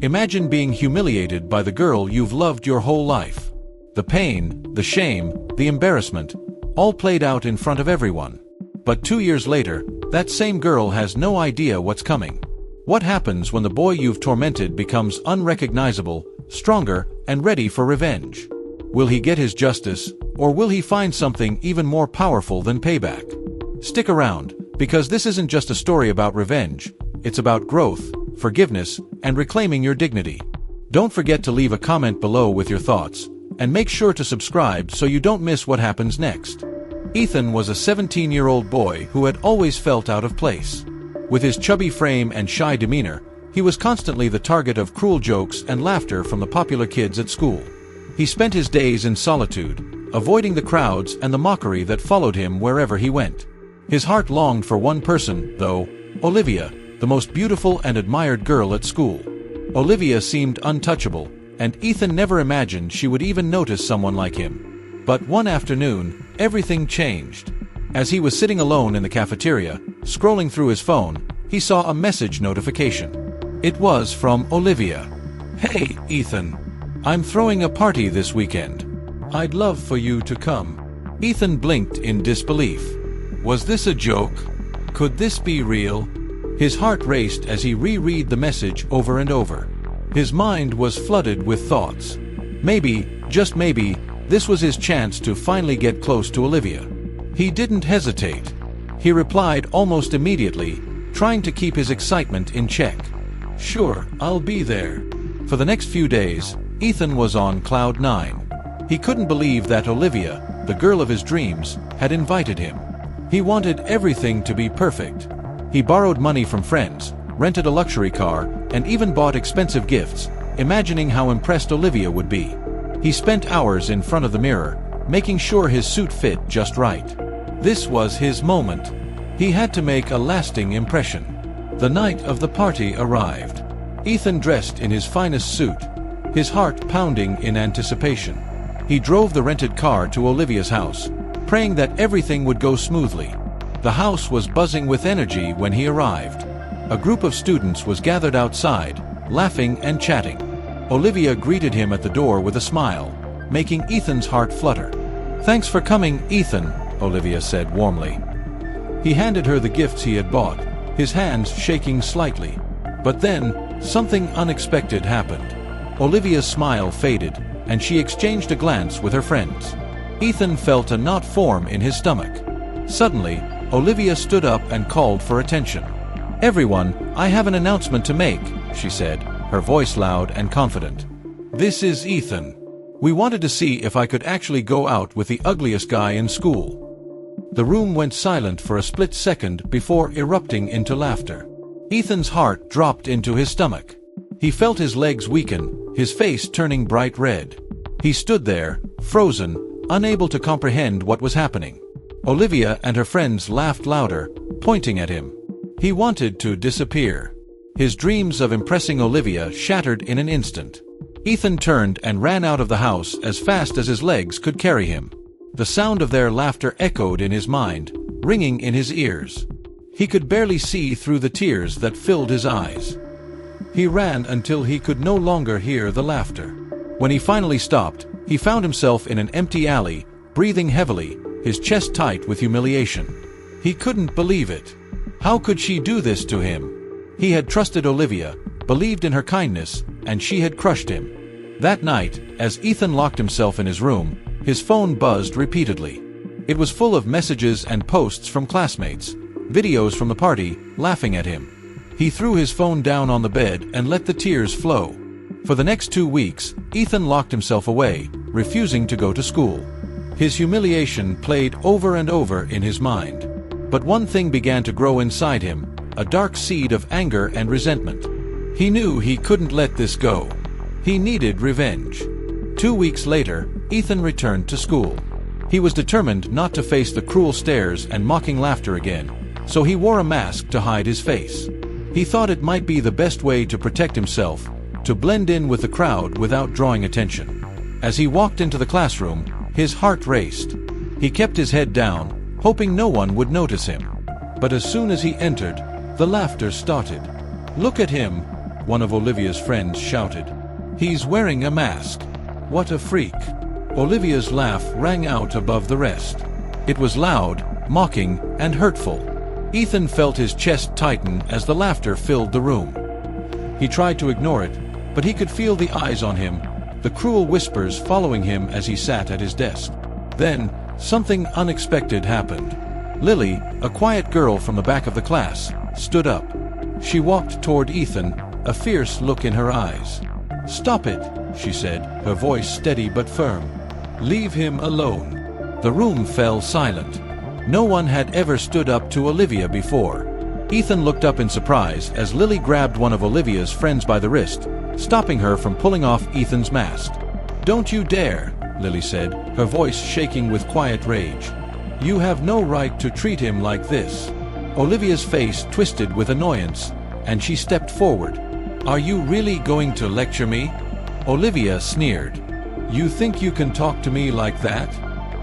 Imagine being humiliated by the girl you've loved your whole life. The pain, the shame, the embarrassment, all played out in front of everyone. But 2 years later, that same girl has no idea what's coming. What happens when the boy you've tormented becomes unrecognizable, stronger, and ready for revenge? Will he get his justice, or will he find something even more powerful than payback? Stick around, because this isn't just a story about revenge, it's about growth, forgiveness, and reclaiming your dignity. Don't forget to leave a comment below with your thoughts, and make sure to subscribe so you don't miss what happens next. Ethan was a 17-year-old boy who had always felt out of place. With his chubby frame and shy demeanor, he was constantly the target of cruel jokes and laughter from the popular kids at school. He spent his days in solitude, avoiding the crowds and the mockery that followed him wherever he went. His heart longed for one person, though: Olivia, the most beautiful and admired girl at school. Olivia seemed untouchable, and Ethan never imagined she would even notice someone like him. But one afternoon, everything changed. As he was sitting alone in the cafeteria, scrolling through his phone, he saw a message notification. It was from Olivia. "Hey, Ethan. I'm throwing a party this weekend. I'd love for you to come." Ethan blinked in disbelief. Was this a joke? Could this be real? His heart raced as he reread the message over and over. His mind was flooded with thoughts. Maybe, just maybe, this was his chance to finally get close to Olivia. He didn't hesitate. He replied almost immediately, trying to keep his excitement in check. "Sure, I'll be there." For the next few days, Ethan was on cloud 9. He couldn't believe that Olivia, the girl of his dreams, had invited him. He wanted everything to be perfect. He borrowed money from friends, rented a luxury car, and even bought expensive gifts, imagining how impressed Olivia would be. He spent hours in front of the mirror, making sure his suit fit just right. This was his moment. He had to make a lasting impression. The night of the party arrived. Ethan dressed in his finest suit, his heart pounding in anticipation. He drove the rented car to Olivia's house, praying that everything would go smoothly. The house was buzzing with energy when he arrived. A group of students was gathered outside, laughing and chatting. Olivia greeted him at the door with a smile, making Ethan's heart flutter. "Thanks for coming, Ethan," Olivia said warmly. He handed her the gifts he had bought, his hands shaking slightly. But then, something unexpected happened. Olivia's smile faded, and she exchanged a glance with her friends. Ethan felt a knot form in his stomach. Suddenly, Olivia stood up and called for attention. "Everyone, I have an announcement to make," she said, her voice loud and confident. "This is Ethan. We wanted to see if I could actually go out with the ugliest guy in school." The room went silent for a split second before erupting into laughter. Ethan's heart dropped into his stomach. He felt his legs weaken, his face turning bright red. He stood there, frozen, unable to comprehend what was happening. Olivia and her friends laughed louder, pointing at him. He wanted to disappear. His dreams of impressing Olivia shattered in an instant. Ethan turned and ran out of the house as fast as his legs could carry him. The sound of their laughter echoed in his mind, ringing in his ears. He could barely see through the tears that filled his eyes. He ran until he could no longer hear the laughter. When he finally stopped, he found himself in an empty alley, breathing heavily, his chest tight with humiliation. He couldn't believe it. How could she do this to him? He had trusted Olivia, believed in her kindness, and she had crushed him. That night, as Ethan locked himself in his room, his phone buzzed repeatedly. It was full of messages and posts from classmates, videos from the party, laughing at him. He threw his phone down on the bed and let the tears flow. For the next 2 weeks, Ethan locked himself away, refusing to go to school. His humiliation played over and over in his mind. But one thing began to grow inside him, a dark seed of anger and resentment. He knew he couldn't let this go. He needed revenge. 2 weeks later, Ethan returned to school. He was determined not to face the cruel stares and mocking laughter again, so he wore a mask to hide his face. He thought it might be the best way to protect himself, to blend in with the crowd without drawing attention. As he walked into the classroom, his heart raced. He kept his head down, hoping no one would notice him. But as soon as he entered, the laughter started. "Look at him. one of Olivia's friends shouted. "He's wearing a mask. What a freak." Olivia's laugh rang out above the rest. It was loud, mocking, and hurtful. Ethan felt his chest tighten as the laughter filled the room. He tried to ignore it, but he could feel the eyes on him, the cruel whispers following him as he sat at his desk. Then, something unexpected happened. Lily, a quiet girl from the back of the class, stood up. She walked toward Ethan, a fierce look in her eyes. "Stop it," she said, her voice steady but firm. "Leave him alone." The room fell silent. No one had ever stood up to Olivia before. Ethan looked up in surprise as Lily grabbed one of Olivia's friends by the wrist, stopping her from pulling off Ethan's mask. "Don't you dare," Lily said, her voice shaking with quiet rage. "You have no right to treat him like this." Olivia's face twisted with annoyance, and she stepped forward. "Are you really going to lecture me?" Olivia sneered. "You think you can talk to me like that?"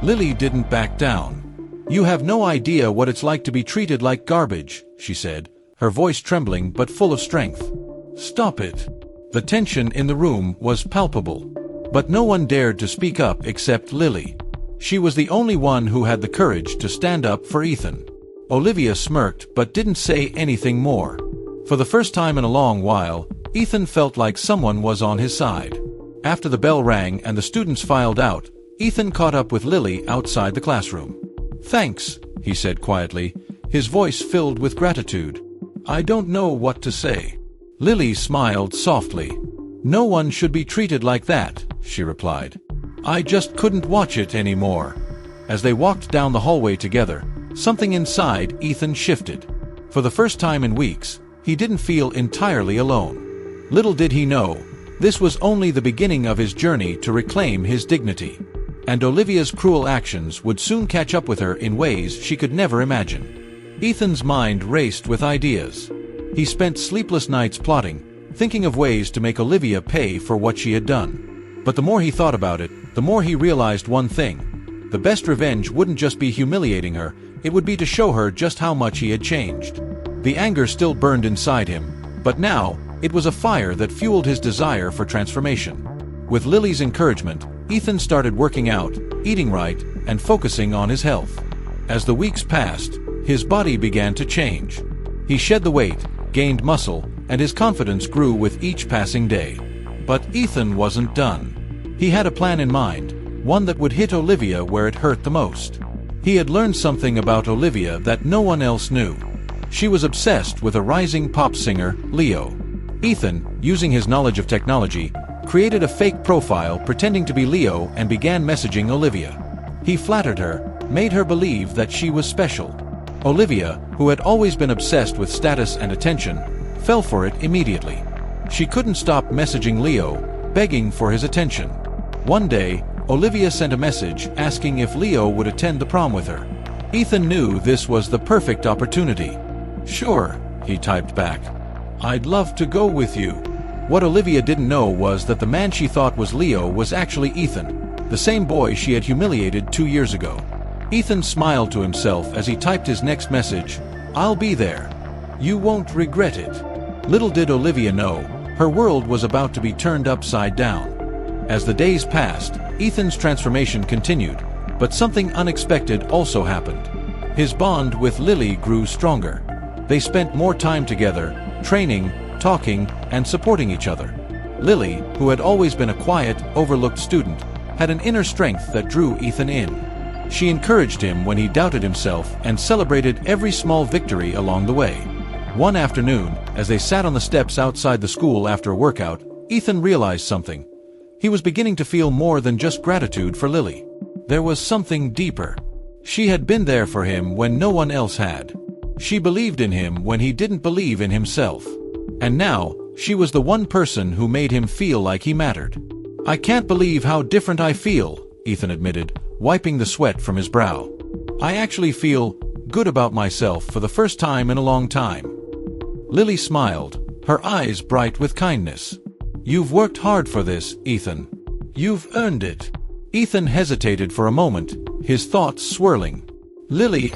Lily didn't back down. "You have no idea what it's like to be treated like garbage," she said, her voice trembling but full of strength. "Stop it." The tension in the room was palpable. But no one dared to speak up except Lily. She was the only one who had the courage to stand up for Ethan. Olivia smirked but didn't say anything more. For the first time in a long while, Ethan felt like someone was on his side. After the bell rang and the students filed out, Ethan caught up with Lily outside the classroom. "Thanks," he said quietly, his voice filled with gratitude. "I don't know what to say." Lily smiled softly. "No one should be treated like that," she replied. "I just couldn't watch it anymore." As they walked down the hallway together, something inside Ethan shifted. For the first time in weeks, he didn't feel entirely alone. Little did he know, this was only the beginning of his journey to reclaim his dignity. And Olivia's cruel actions would soon catch up with her in ways she could never imagine. Ethan's mind raced with ideas. He spent sleepless nights plotting, thinking of ways to make Olivia pay for what she had done. But the more he thought about it, the more he realized one thing. The best revenge wouldn't just be humiliating her, it would be to show her just how much he had changed. The anger still burned inside him, but now, it was a fire that fueled his desire for transformation. With Lily's encouragement, Ethan started working out, eating right, and focusing on his health. As the weeks passed, his body began to change. He shed the weight, gained muscle, and his confidence grew with each passing day. But Ethan wasn't done. He had a plan in mind, one that would hit Olivia where it hurt the most. He had learned something about Olivia that no one else knew. She was obsessed with a rising pop singer, Leo. Ethan, using his knowledge of technology, created a fake profile pretending to be Leo and began messaging Olivia. He flattered her, made her believe that she was special. Olivia, who had always been obsessed with status and attention, fell for it immediately. She couldn't stop messaging Leo, begging for his attention. One day, Olivia sent a message asking if Leo would attend the prom with her. Ethan knew this was the perfect opportunity. "Sure," he typed back. "I'd love to go with you." What Olivia didn't know was that the man she thought was Leo was actually Ethan, the same boy she had humiliated 2 years ago. Ethan smiled to himself as he typed his next message, "I'll be there. You won't regret it." Little did Olivia know, her world was about to be turned upside down. As the days passed, Ethan's transformation continued, but something unexpected also happened. His bond with Lily grew stronger. They spent more time together, training, talking, and supporting each other. Lily, who had always been a quiet, overlooked student, had an inner strength that drew Ethan in. She encouraged him when he doubted himself and celebrated every small victory along the way. One afternoon, as they sat on the steps outside the school after a workout, Ethan realized something. He was beginning to feel more than just gratitude for Lily. There was something deeper. She had been there for him when no one else had. She believed in him when he didn't believe in himself. And now, she was the one person who made him feel like he mattered. "I can't believe how different I feel," Ethan admitted, wiping the sweat from his brow. "I actually feel good about myself for the first time in a long time." Lily smiled, her eyes bright with kindness. "You've worked hard for this, Ethan. You've earned it." Ethan hesitated for a moment, his thoughts swirling. "Lily,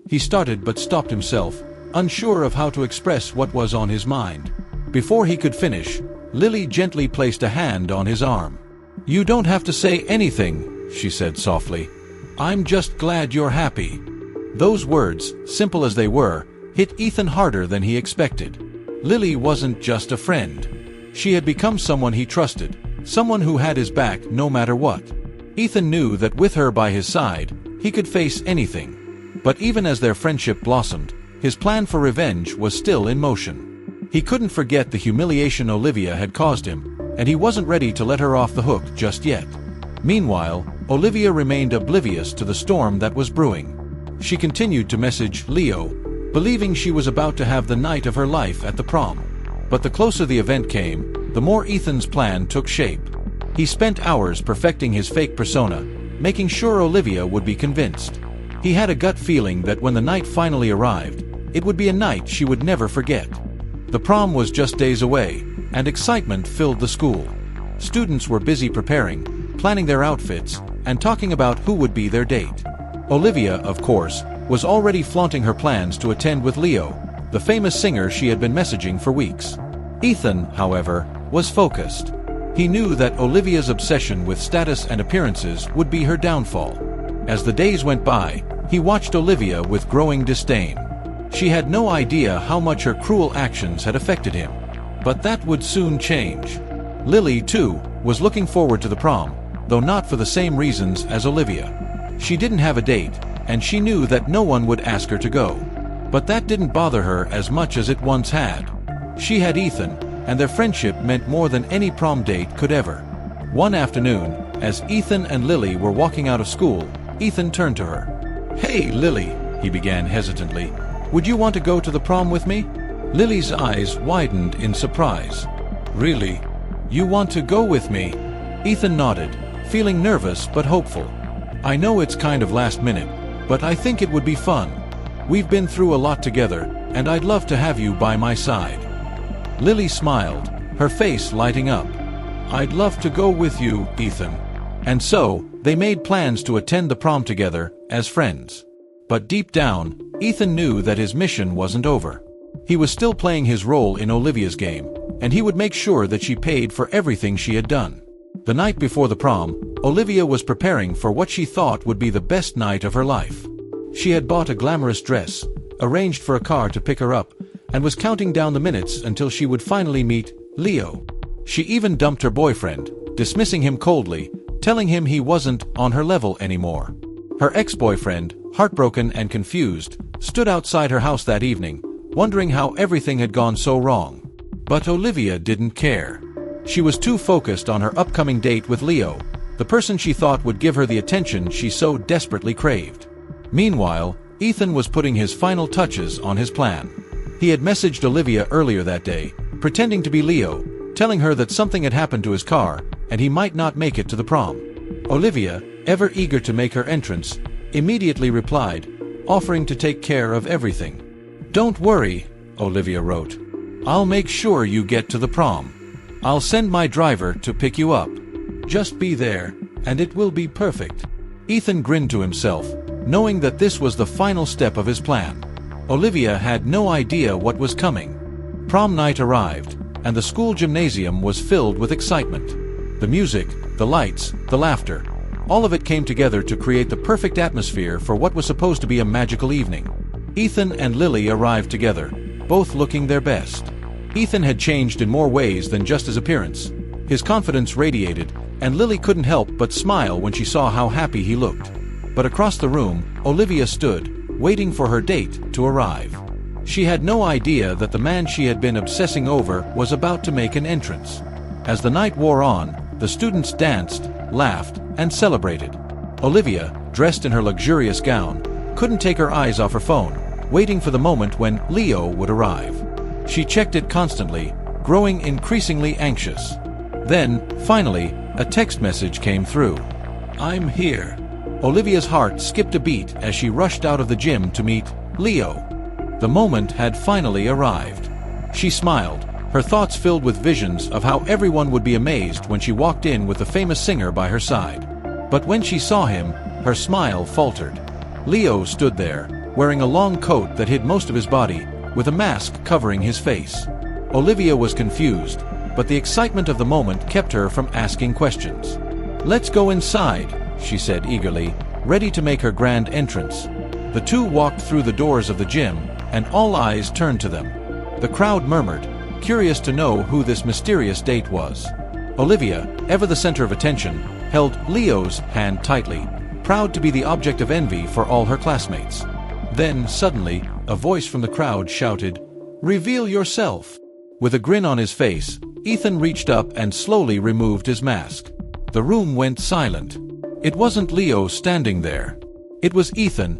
He started but stopped himself, unsure of how to express what was on his mind. Before he could finish, Lily gently placed a hand on his arm. "You don't have to say anything," she said softly. "I'm just glad you're happy." Those words, simple as they were, hit Ethan harder than he expected. Lily wasn't just a friend. She had become someone he trusted, someone who had his back no matter what. Ethan knew that with her by his side, he could face anything. But even as their friendship blossomed, his plan for revenge was still in motion. He couldn't forget the humiliation Olivia had caused him, and he wasn't ready to let her off the hook just yet. Meanwhile, Olivia remained oblivious to the storm that was brewing. She continued to message Leo, believing she was about to have the night of her life at the prom. But the closer the event came, the more Ethan's plan took shape. He spent hours perfecting his fake persona, making sure Olivia would be convinced. He had a gut feeling that when the night finally arrived, it would be a night she would never forget. The prom was just days away, and excitement filled the school. Students were busy preparing, planning their outfits, and talking about who would be their date. Olivia, of course, was already flaunting her plans to attend with Leo, the famous singer she had been messaging for weeks. Ethan, however, was focused. He knew that Olivia's obsession with status and appearances would be her downfall. As the days went by, he watched Olivia with growing disdain. She had no idea how much her cruel actions had affected him. But that would soon change. Lily, too, was looking forward to the prom, though not for the same reasons as Olivia. She didn't have a date, and she knew that no one would ask her to go. But that didn't bother her as much as it once had. She had Ethan, and their friendship meant more than any prom date could ever. One afternoon, as Ethan and Lily were walking out of school, Ethan turned to her. "Hey, Lily," he began hesitantly. "Would you want to go to the prom with me?" Lily's eyes widened in surprise. "Really? You want to go with me?" Ethan nodded, feeling nervous but hopeful. "I know it's kind of last minute, but I think it would be fun. We've been through a lot together, and I'd love to have you by my side." Lily smiled, her face lighting up. "I'd love to go with you, Ethan." And so, they made plans to attend the prom together, as friends. But deep down, Ethan knew that his mission wasn't over. He was still playing his role in Olivia's game, and he would make sure that she paid for everything she had done. The night before the prom, Olivia was preparing for what she thought would be the best night of her life. She had bought a glamorous dress, arranged for a car to pick her up, and was counting down the minutes until she would finally meet Leo. She even dumped her boyfriend, dismissing him coldly, telling him he wasn't on her level anymore. Her ex-boyfriend, heartbroken and confused, stood outside her house that evening, wondering how everything had gone so wrong. But Olivia didn't care. She was too focused on her upcoming date with Leo, the person she thought would give her the attention she so desperately craved. Meanwhile, Ethan was putting his final touches on his plan. He had messaged Olivia earlier that day, pretending to be Leo, telling her that something had happened to his car, and he might not make it to the prom. Olivia, ever eager to make her entrance, immediately replied, offering to take care of everything. "Don't worry," Olivia wrote. "I'll make sure you get to the prom. I'll send my driver to pick you up. Just be there, and it will be perfect." Ethan grinned to himself, knowing that this was the final step of his plan. Olivia had no idea what was coming. Prom night arrived, and the school gymnasium was filled with excitement. The music, the lights, the laughter, all of it came together to create the perfect atmosphere for what was supposed to be a magical evening. Ethan and Lily arrived together, both looking their best. Ethan had changed in more ways than just his appearance. His confidence radiated, and Lily couldn't help but smile when she saw how happy he looked. But across the room, Olivia stood, waiting for her date to arrive. She had no idea that the man she had been obsessing over was about to make an entrance. As the night wore on, the students danced, laughed, and celebrated. Olivia, dressed in her luxurious gown, couldn't take her eyes off her phone, waiting for the moment when Leo would arrive. She checked it constantly, growing increasingly anxious. Then, finally, a text message came through. "I'm here." Olivia's heart skipped a beat as she rushed out of the gym to meet Leo. The moment had finally arrived. She smiled, her thoughts filled with visions of how everyone would be amazed when she walked in with the famous singer by her side. But when she saw him, her smile faltered. Leo stood there, wearing a long coat that hid most of his body, with a mask covering his face. Olivia was confused, but the excitement of the moment kept her from asking questions. "Let's go inside," she said eagerly, ready to make her grand entrance. The two walked through the doors of the gym, and all eyes turned to them. The crowd murmured, curious to know who this mysterious date was. Olivia, ever the center of attention, held Leo's hand tightly, proud to be the object of envy for all her classmates. Then, suddenly, a voice from the crowd shouted, "Reveal yourself!" With a grin on his face, Ethan reached up and slowly removed his mask. The room went silent. It wasn't Leo standing there. It was Ethan,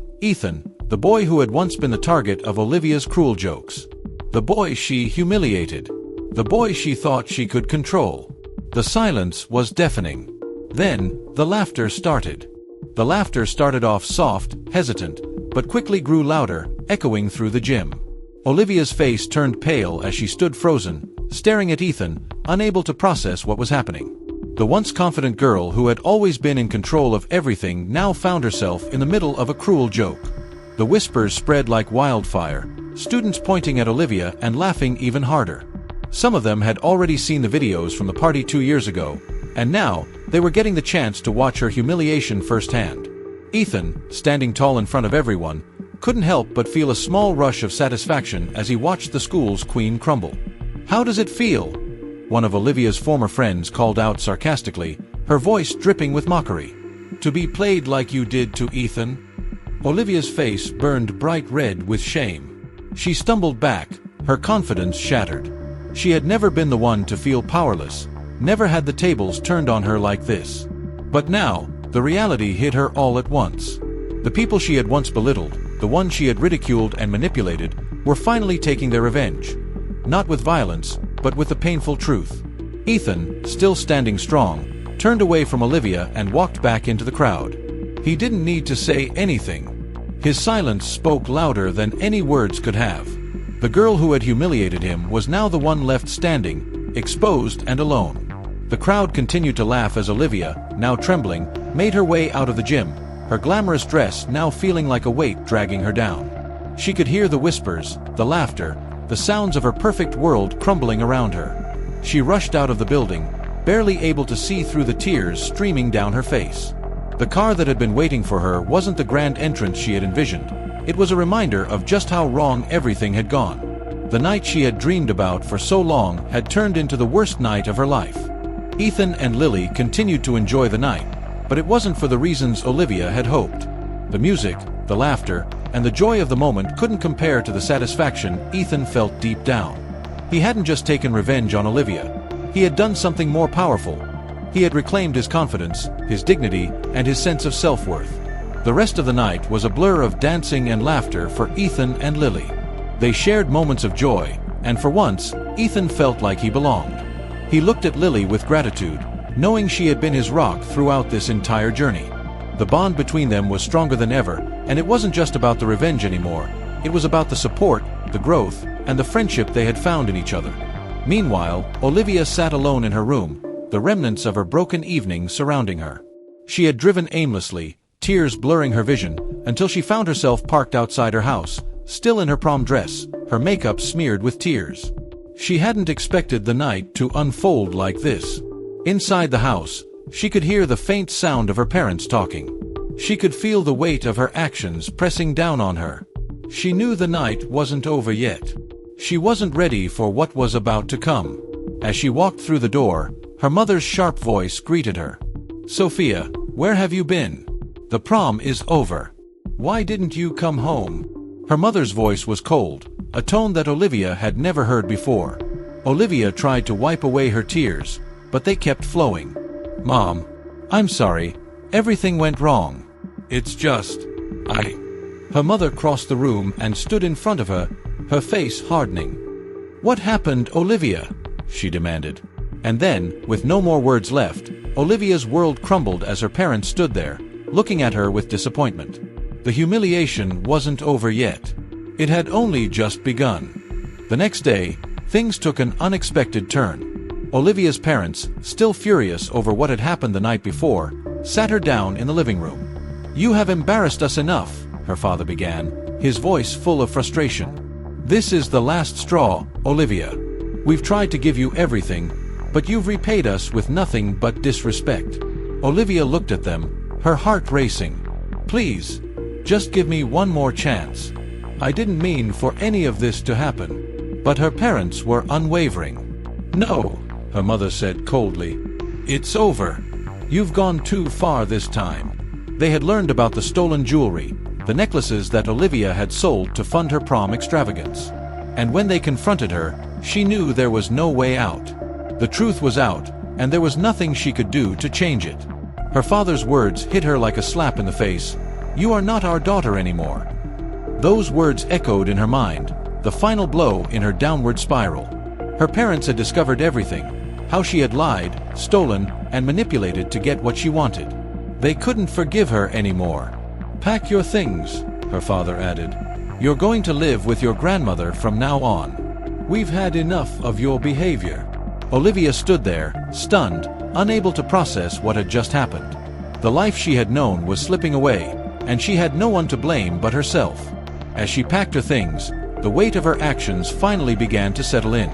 the boy who had once been the target of Olivia's cruel jokes. The boy she humiliated. The boy she thought she could control. The silence was deafening. Then, the laughter started. The laughter started off soft, hesitant, but quickly grew louder, echoing through the gym. Olivia's face turned pale as she stood frozen, staring at Ethan, unable to process what was happening. The once confident girl who had always been in control of everything now found herself in the middle of a cruel joke. The whispers spread like wildfire, students pointing at Olivia and laughing even harder. Some of them had already seen the videos from the party 2 years ago, and now they were getting the chance to watch her humiliation firsthand. Ethan, standing tall in front of everyone, couldn't help but feel a small rush of satisfaction as he watched the school's queen crumble. "How does it feel?" one of Olivia's former friends called out sarcastically, her voice dripping with mockery. "To be played like you did to Ethan?" Olivia's face burned bright red with shame. She stumbled back, her confidence shattered. She had never been the one to feel powerless, never had the tables turned on her like this. But now, the reality hit her all at once. The people she had once belittled, the ones she had ridiculed and manipulated, were finally taking their revenge. Not with violence, but with the painful truth. Ethan, still standing strong, turned away from Olivia and walked back into the crowd. He didn't need to say anything. His silence spoke louder than any words could have. The girl who had humiliated him was now the one left standing, exposed and alone. The crowd continued to laugh as Olivia, now trembling, made her way out of the gym, her glamorous dress now feeling like a weight dragging her down. She could hear the whispers, the laughter, the sounds of her perfect world crumbling around her. She rushed out of the building, barely able to see through the tears streaming down her face. The car that had been waiting for her wasn't the grand entrance she had envisioned. It was a reminder of just how wrong everything had gone. The night she had dreamed about for so long had turned into the worst night of her life. Ethan and Lily continued to enjoy the night, but it wasn't for the reasons Olivia had hoped. The music, the laughter, and the joy of the moment couldn't compare to the satisfaction Ethan felt deep down. He hadn't just taken revenge on Olivia. He had done something more powerful. He had reclaimed his confidence, his dignity, and his sense of self-worth. The rest of the night was a blur of dancing and laughter for Ethan and Lily. They shared moments of joy, and for once, Ethan felt like he belonged. He looked at Lily with gratitude, knowing she had been his rock throughout this entire journey. The bond between them was stronger than ever, and it wasn't just about the revenge anymore. It was about the support, the growth, and the friendship they had found in each other. Meanwhile, Olivia sat alone in her room, the remnants of her broken evening surrounding her. She had driven aimlessly, tears blurring her vision, until she found herself parked outside her house, still in her prom dress, her makeup smeared with tears. She hadn't expected the night to unfold like this. Inside the house, she could hear the faint sound of her parents talking. She could feel the weight of her actions pressing down on her. She knew the night wasn't over yet. She wasn't ready for what was about to come. As she walked through the door, her mother's sharp voice greeted her. "Sophia, where have you been? The prom is over. Why didn't you come home?" Her mother's voice was cold, a tone that Olivia had never heard before. Olivia tried to wipe away her tears, but they kept flowing. "Mom, I'm sorry. Everything went wrong. It's just, Her mother crossed the room and stood in front of her, her face hardening. "What happened, Olivia?" she demanded. And then, with no more words left, Olivia's world crumbled as her parents stood there, looking at her with disappointment. The humiliation wasn't over yet. It had only just begun. The next day, things took an unexpected turn. Olivia's parents, still furious over what had happened the night before, sat her down in the living room. "You have embarrassed us enough," her father began, his voice full of frustration. "This is the last straw, Olivia. We've tried to give you everything, but you've repaid us with nothing but disrespect." Olivia looked at them, her heart racing. "Please, just give me one more chance. I didn't mean for any of this to happen." But her parents were unwavering. "No," her mother said coldly. "It's over. You've gone too far this time." They had learned about the stolen jewelry, the necklaces that Olivia had sold to fund her prom extravagance. And when they confronted her, she knew there was no way out. The truth was out, and there was nothing she could do to change it. Her father's words hit her like a slap in the face. "You are not our daughter anymore." Those words echoed in her mind, the final blow in her downward spiral. Her parents had discovered everything, how she had lied, stolen, and manipulated to get what she wanted. They couldn't forgive her anymore. "Pack your things," her father added. "You're going to live with your grandmother from now on. We've had enough of your behavior." Olivia stood there, stunned, unable to process what had just happened. The life she had known was slipping away, and she had no one to blame but herself. As she packed her things, the weight of her actions finally began to settle in.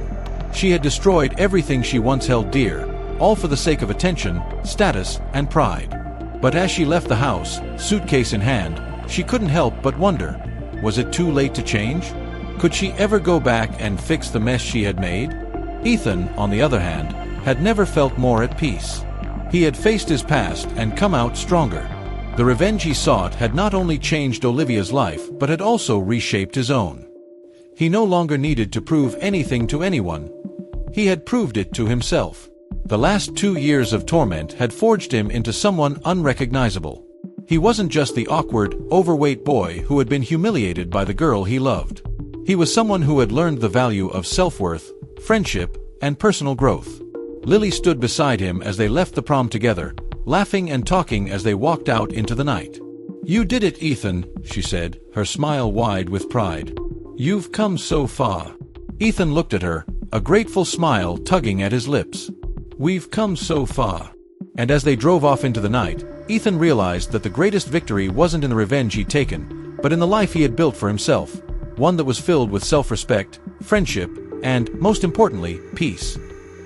She had destroyed everything she once held dear, all for the sake of attention, status, and pride. But as she left the house, suitcase in hand, she couldn't help but wonder, was it too late to change? Could she ever go back and fix the mess she had made? Ethan, on the other hand, had never felt more at peace. He had faced his past and come out stronger. The revenge he sought had not only changed Olivia's life but had also reshaped his own. He no longer needed to prove anything to anyone. He had proved it to himself. The last 2 years of torment had forged him into someone unrecognizable. He wasn't just the awkward, overweight boy who had been humiliated by the girl he loved. He was someone who had learned the value of self-worth, friendship, and personal growth. Lily stood beside him as they left the prom together, laughing and talking as they walked out into the night. "You did it, Ethan," she said, her smile wide with pride. "You've come so far." Ethan looked at her, a grateful smile tugging at his lips. "We've come so far." And as they drove off into the night, Ethan realized that the greatest victory wasn't in the revenge he'd taken, but in the life he had built for himself, one that was filled with self-respect, friendship, and, most importantly, peace.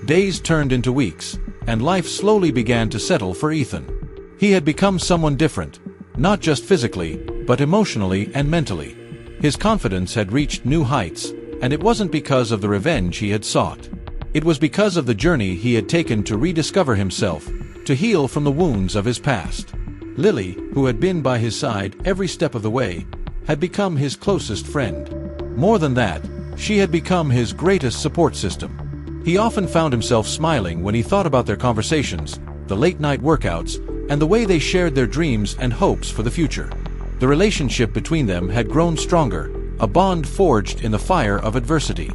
Days turned into weeks, and life slowly began to settle for Ethan. He had become someone different, not just physically, but emotionally and mentally. His confidence had reached new heights, and it wasn't because of the revenge he had sought. It was because of the journey he had taken to rediscover himself, to heal from the wounds of his past. Lily, who had been by his side every step of the way, had become his closest friend. More than that, she had become his greatest support system. He often found himself smiling when he thought about their conversations, the late-night workouts, and the way they shared their dreams and hopes for the future. The relationship between them had grown stronger, a bond forged in the fire of adversity.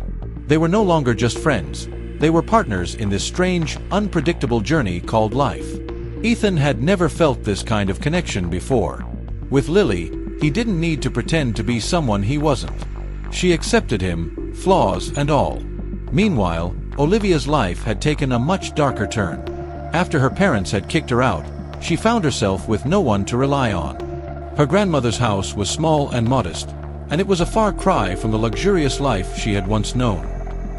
They were no longer just friends. They were partners in this strange, unpredictable journey called life. Ethan had never felt this kind of connection before. With Lily, he didn't need to pretend to be someone he wasn't. She accepted him, flaws and all. Meanwhile, Olivia's life had taken a much darker turn. After her parents had kicked her out, she found herself with no one to rely on. Her grandmother's house was small and modest, and it was a far cry from the luxurious life she had once known.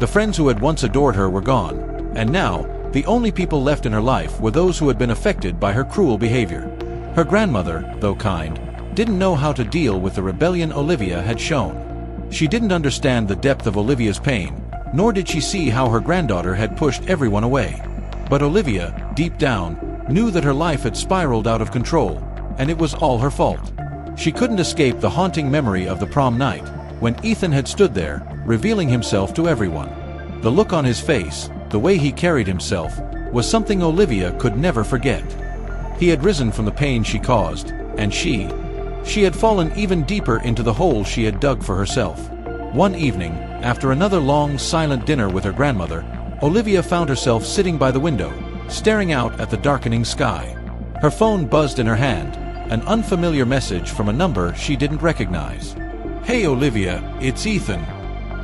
The friends who had once adored her were gone, and now, the only people left in her life were those who had been affected by her cruel behavior. Her grandmother, though kind, didn't know how to deal with the rebellion Olivia had shown. She didn't understand the depth of Olivia's pain, nor did she see how her granddaughter had pushed everyone away. But Olivia, deep down, knew that her life had spiraled out of control, and it was all her fault. She couldn't escape the haunting memory of the prom night, when Ethan had stood there, revealing himself to everyone. The look on his face, the way he carried himself, was something Olivia could never forget. He had risen from the pain she caused, and she had fallen even deeper into the hole she had dug for herself. One evening, after another long, silent dinner with her grandmother, Olivia found herself sitting by the window, staring out at the darkening sky. Her phone buzzed in her hand, an unfamiliar message from a number she didn't recognize. "Hey Olivia, it's Ethan."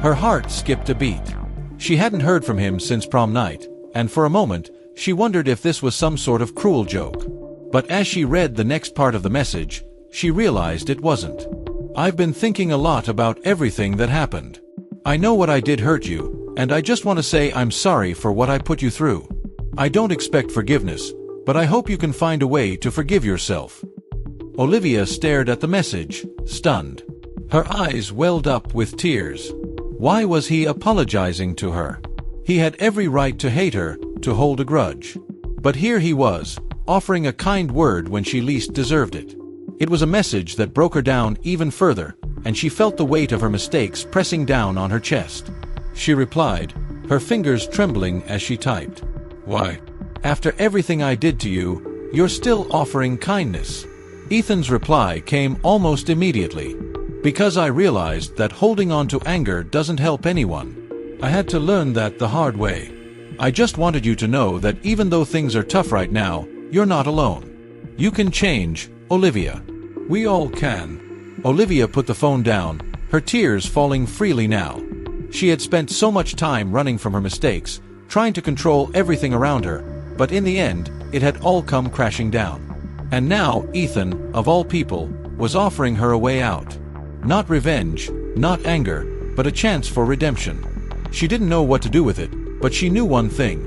Her heart skipped a beat. She hadn't heard from him since prom night, and for a moment, she wondered if this was some sort of cruel joke. But as she read the next part of the message, she realized it wasn't. "I've been thinking a lot about everything that happened. I know what I did hurt you, and I just want to say I'm sorry for what I put you through. I don't expect forgiveness, but I hope you can find a way to forgive yourself." Olivia stared at the message, stunned. Her eyes welled up with tears. Why was he apologizing to her? He had every right to hate her, to hold a grudge. But here he was, offering a kind word when she least deserved it. It was a message that broke her down even further, and she felt the weight of her mistakes pressing down on her chest. She replied, her fingers trembling as she typed, "Why? After everything I did to you, you're still offering kindness." Ethan's reply came almost immediately. "Because I realized that holding on to anger doesn't help anyone. I had to learn that the hard way. I just wanted you to know that even though things are tough right now, you're not alone. You can change, Olivia. We all can." Olivia put the phone down, her tears falling freely now. She had spent so much time running from her mistakes, trying to control everything around her, but in the end, it had all come crashing down. And now Ethan, of all people, was offering her a way out. Not revenge, not anger, but a chance for redemption. She didn't know what to do with it, but she knew one thing.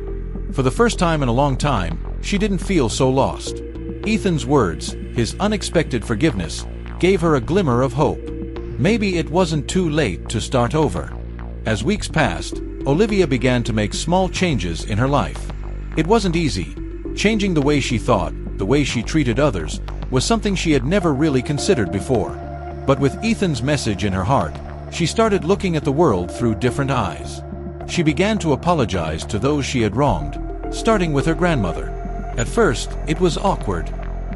For the first time in a long time, she didn't feel so lost. Ethan's words, his unexpected forgiveness, gave her a glimmer of hope. Maybe it wasn't too late to start over. As weeks passed, Olivia began to make small changes in her life. It wasn't easy. Changing the way she thought, the way she treated others, was something she had never really considered before. But with Ethan's message in her heart, she started looking at the world through different eyes. She began to apologize to those she had wronged, starting with her grandmother. At first, it was awkward.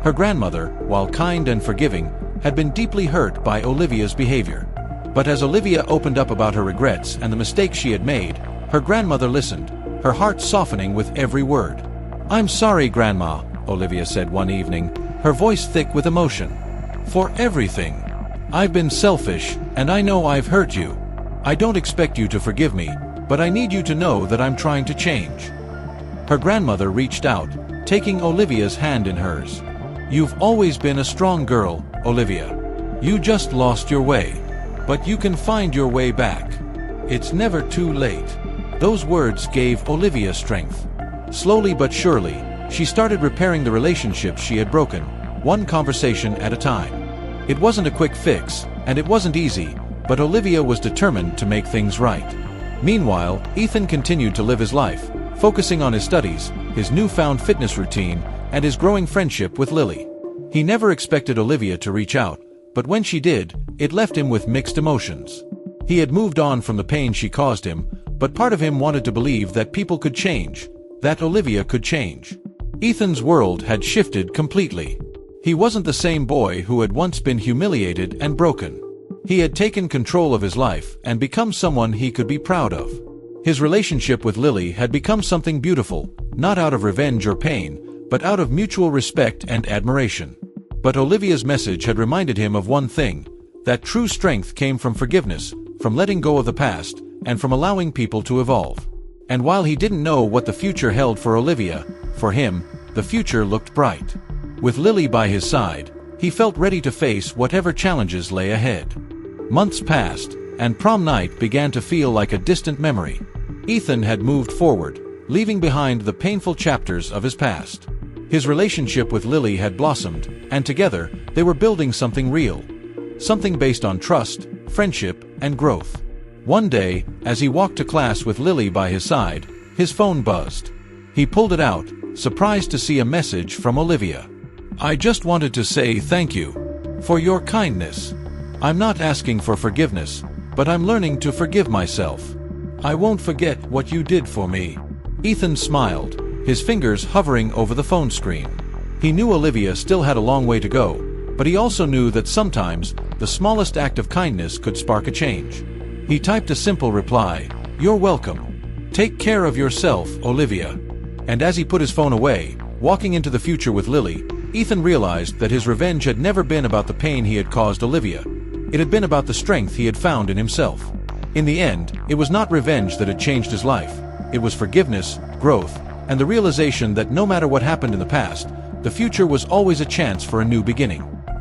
Her grandmother, while kind and forgiving, had been deeply hurt by Olivia's behavior. But as Olivia opened up about her regrets and the mistakes she had made, her grandmother listened, her heart softening with every word. "I'm sorry, Grandma," Olivia said one evening, her voice thick with emotion. "For everything. I've been selfish, and I know I've hurt you. I don't expect you to forgive me, but I need you to know that I'm trying to change." Her grandmother reached out, taking Olivia's hand in hers. "You've always been a strong girl, Olivia. You just lost your way. But you can find your way back. It's never too late." Those words gave Olivia strength. Slowly but surely, she started repairing the relationships she had broken, one conversation at a time. It wasn't a quick fix, and it wasn't easy, but Olivia was determined to make things right. Meanwhile, Ethan continued to live his life, focusing on his studies, his newfound fitness routine, and his growing friendship with Lily. He never expected Olivia to reach out, but when she did, it left him with mixed emotions. He had moved on from the pain she caused him, but part of him wanted to believe that people could change, that Olivia could change. Ethan's world had shifted completely. He wasn't the same boy who had once been humiliated and broken. He had taken control of his life and become someone he could be proud of. His relationship with Lily had become something beautiful, not out of revenge or pain, but out of mutual respect and admiration. But Olivia's message had reminded him of one thing, that true strength came from forgiveness, from letting go of the past, and from allowing people to evolve. And while he didn't know what the future held for Olivia, for him, the future looked bright. With Lily by his side, he felt ready to face whatever challenges lay ahead. Months passed, and prom night began to feel like a distant memory. Ethan had moved forward, leaving behind the painful chapters of his past. His relationship with Lily had blossomed, and together, they were building something real. Something based on trust, friendship, and growth. One day, as he walked to class with Lily by his side, his phone buzzed. He pulled it out, surprised to see a message from Olivia. "I just wanted to say thank you for your kindness. I'm not asking for forgiveness, but I'm learning to forgive myself. I won't forget what you did for me." Ethan smiled, his fingers hovering over the phone screen. He knew Olivia still had a long way to go, but he also knew that sometimes the smallest act of kindness could spark a change. He typed a simple reply, "You're welcome. Take care of yourself, Olivia." And as he put his phone away, walking into the future with Lily, Ethan realized that his revenge had never been about the pain he had caused Olivia. It had been about the strength he had found in himself. In the end, it was not revenge that had changed his life. It was forgiveness, growth, and the realization that no matter what happened in the past, the future was always a chance for a new beginning.